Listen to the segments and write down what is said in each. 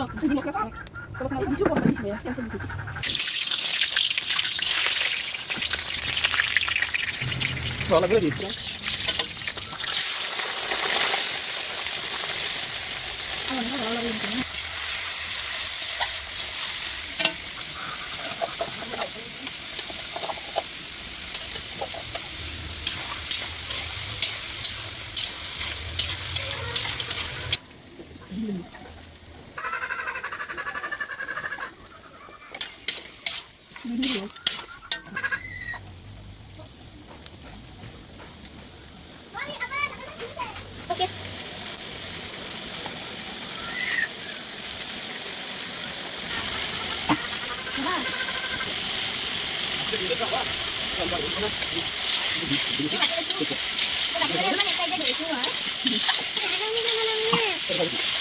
hindi mo sa tapos na isip ko balik mo yan kasi dito. Wala ba dito? Wala dito. Okay.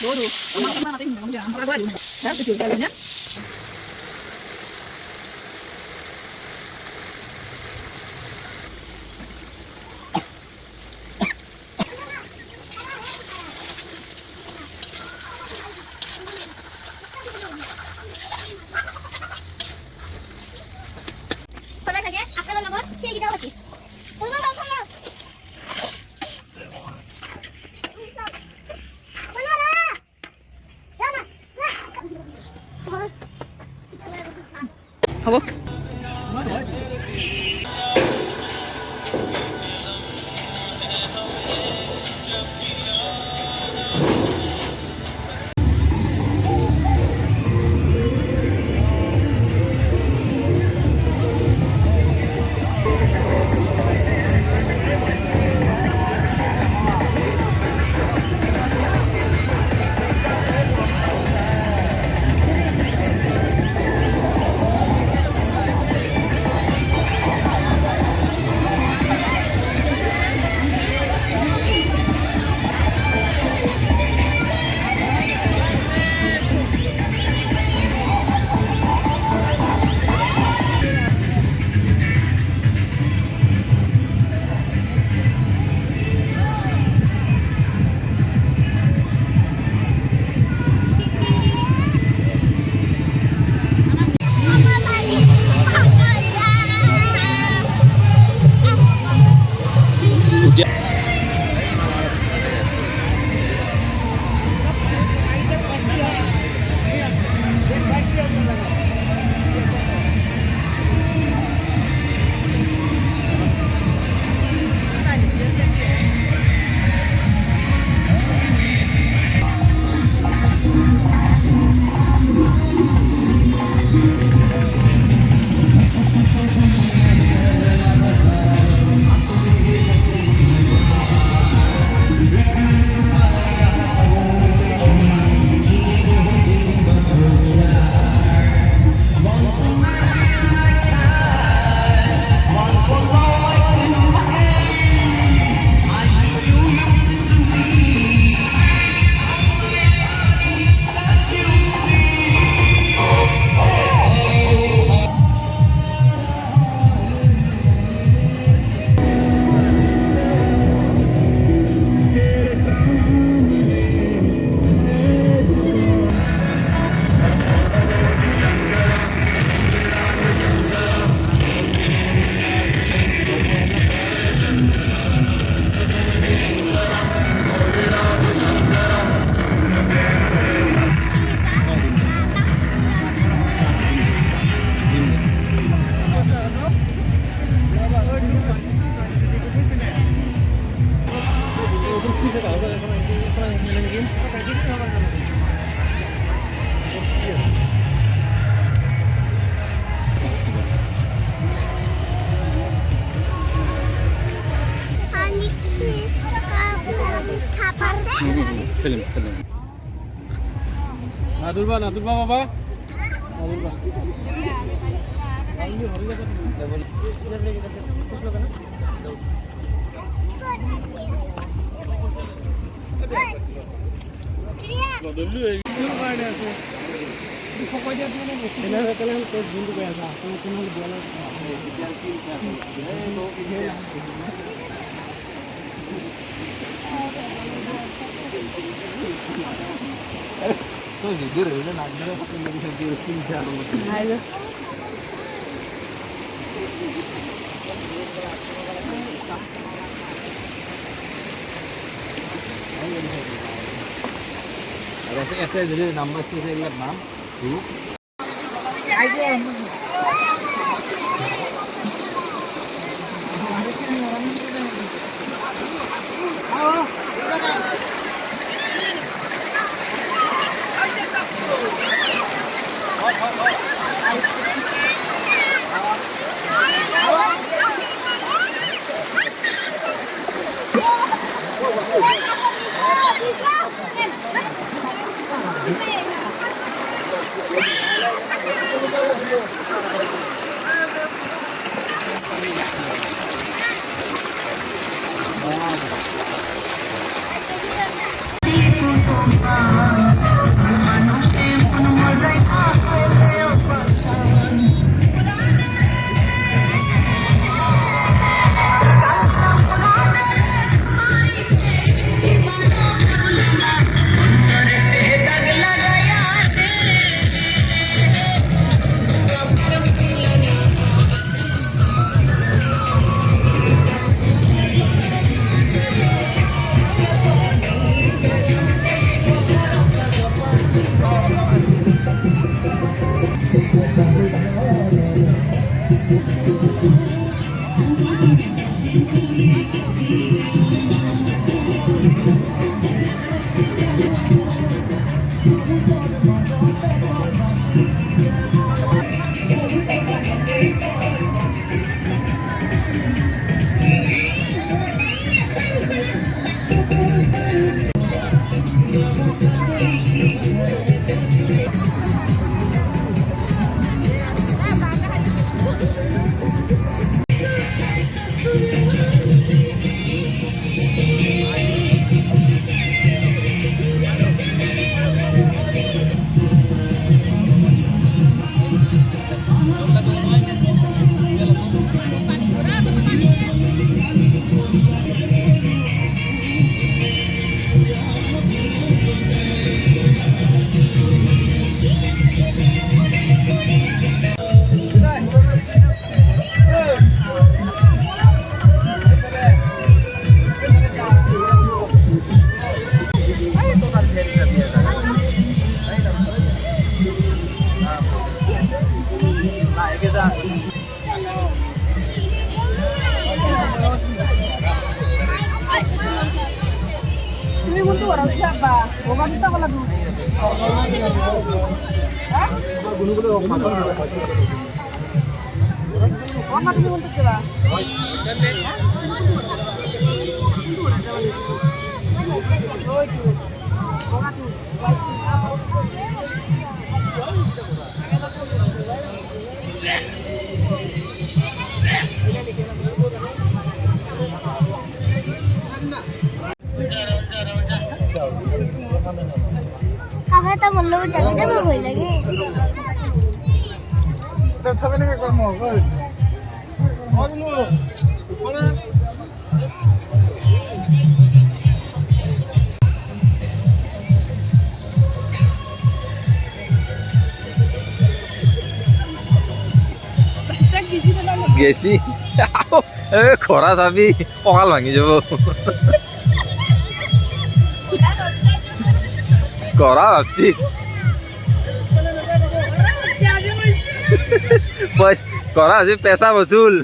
Bodoh, emang mati nggak bisa, apa gua dulu, ya kecil kalinya. Pernah saja, akan ngebot, sini kita lagi. Tunggu, tunggu. Apa? Film. Nadurba baba. Nadurba. Ayo. jadi nama saya naam Ini untuk orang siapa? Bukan kita kalau dulu. Hah? Apa dulu untuk coba? Oh itu. Bukan tuh. কাপড় তো বললো যাবে যাবে ভয় লাগে গেছি খরা চাবি কঁকাল ভাঙি যাব করা ভাবছি করা ভাবছি পেশা বসুল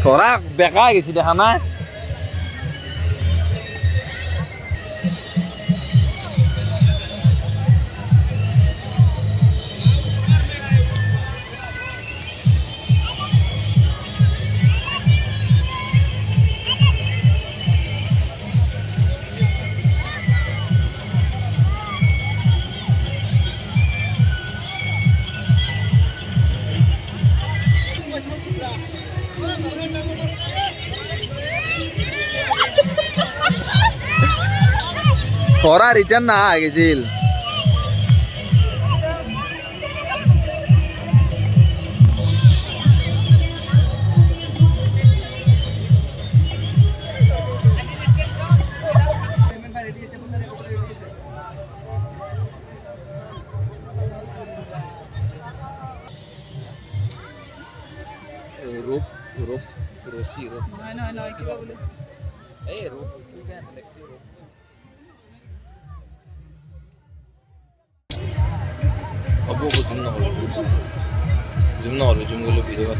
খরা বেকা গেছি দেখা নাই খরা রিটার্ন না গেছিল ৰূপ ৰছী ৰূপ নহয় কিবা বোলে এই ৰূপ দেখছি ৰূপ হ'ব জুম নহ'ল জুম কৰিলোঁ ভিডিঅ'ত